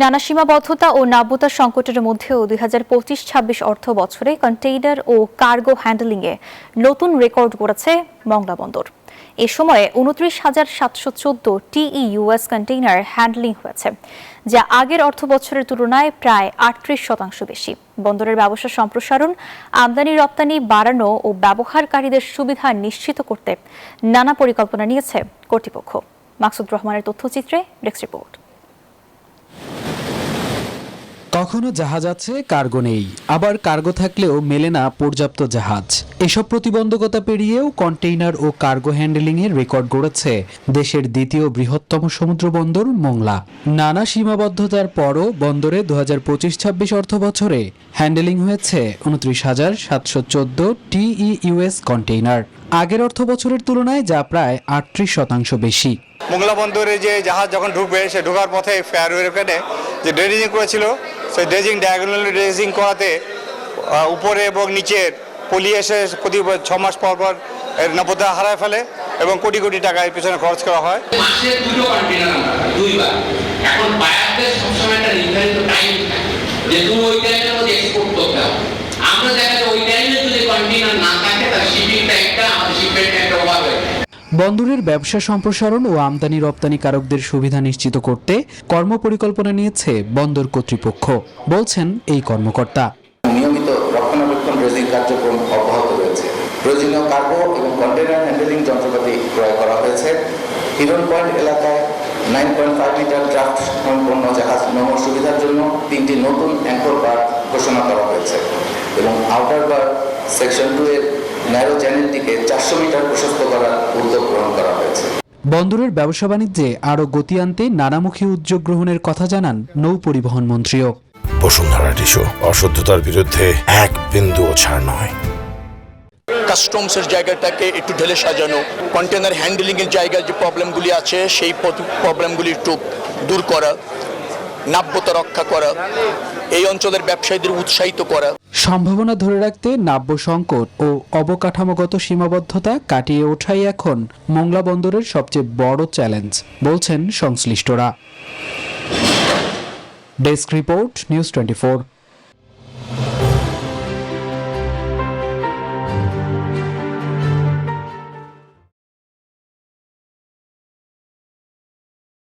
নানা সীমাবদ্ধতা ও নাব্যতা সংকটের মধ্যেও 2025-26 অর্থ বছরে কন্টেইনার ও কার্গো হ্যান্ডলিংয়ে নতুন রেকর্ড গড়েছে মংলা বন্দর। এ সময়ে 29,714 টিইউএস কন্টেইনার হ্যান্ডলিং হয়েছে, যা আগের অর্থ বছরের তুলনায় প্রায় 38% বেশি। বন্দরের ব্যবসা সম্প্রসারণ, আমদানি রপ্তানি বাড়ানো ও ব্যবহারকারীদের সুবিধা নিশ্চিত করতে নানা পরিকল্পনা নিয়েছে কর্তৃপক্ষ। মাকসুদ রহমানের তথ্যচিত্রে ডেস্ক রিপোর্ট। কখনো জাহাজ আছে, কার্গো নেই, আবার কার্গো থাকলেও মেলে না পর্যাপ্ত জাহাজ। এসব প্রতিবন্ধকতা পেরিয়েও কন্টেইনার ও কার্গো হ্যান্ডলিংয়ের রেকর্ড গড়েছে দেশের দ্বিতীয় বৃহত্তম সমুদ্র বন্দর মংলা। নানা সীমাবদ্ধতার পরও বন্দরে 2025-26 অর্থ বছরে হ্যান্ডলিং হয়েছে 29,714 টিইউএস কন্টেইনার, আগের অর্থ বছরের তুলনায় যা প্রায় 38% বেশি। মংলা বন্দরে যে জাহাজ যখন ঢুকবে, সে ঢোকার পথে ফেয়ারওয়ের ওখানে যে ড্রেজিং করেছিল, সেই ড্রেজিং ডায়াগোনালি ড্রেজিং করাতে উপরে এবং নিচের পলি এসে প্রতি 6 মাস পর পর এর নাব্যতা হারায় ফেলে এবং কোটি কোটি টাকা এর পিছনে খরচ করা হয়। মাসে দুটো কন্টেইনার দুইবার। এখন বায়ারদের সবসময় একটা নির্ধারিত টাইম থাকে যে তুমি ওই টাইমের মধ্যে এক্সপোর্ট করতে হবে। আমরা দেখা যায় ওই টাইমে যদি কন্টেইনার না থাকে, তাহলে শিপিং টাইমটা আমাদের শিপমেন্ট টাইমটা ওভার হয়ে যায়। বন্দরের ব্যবসা সম্প্রসারণ ও আমদানি রপ্তানিকারকদের সুবিধা নিশ্চিত করতে কর্মপরিকল্পনা নিয়েছে বন্দর কর্তৃপক্ষ, বলছেন এই কর্মকর্তা। নিয়মিত রক্ষণাবেক্ষণ ড্রেজিং কার্যক্রম অব্যাহত রয়েছে। প্রয়োজনীয় কার্গো এবং কন্টেইনার হ্যান্ডলিং যন্ত্রপাতি ক্রয় করা হয়েছে। হিরন পয়েন্ট এলাকায় 9.5 মিটার ড্রাফট সম্পন্ন জাহাজ নোঙর সুবিধার জন্য 3টি নতুন অ্যাঙ্কর বার ঘোষণা করা হয়েছে এবং আউটার বার সেকশন 2 এর ন্যারো চ্যানেলটিকে 400 মিটার প্রশস্ত করার উদ্যোগ গ্রহণ করা হয়েছে। বন্দরের ব্যবসা বাণিজ্যে আরও গতি আনতে নানামুখী উদ্যোগ গ্রহণের কথা জানান নৌ পরিবহন মন্ত্রীও। বসুন্ধরা টিস্যু, অশুদ্ধতার বিরুদ্ধে এক বিন্দুও ছাড় নয়। কাস্টমসের জায়গাটাকে একটু ঢেলে সাজানো, কন্টেনার হ্যান্ডলিংয়ের জায়গায় যে প্রবলেমগুলি আছে সেই প্রবলেমগুলি একটু দূর করা, নাব্যতা রক্ষা করা, এই অঞ্চলের ব্যবসায়ীদের উৎসাহিত করা। সম্ভাবনা ধরে রাখতে নাব্য সংকট ও অবকাঠামোগত সীমাবদ্ধতা কাটিয়ে ওঠাই এখন মংলা বন্দরের সবচেয়ে বড় চ্যালেঞ্জ, বলছেন সংশ্লিষ্টরা। Desk report, news 24।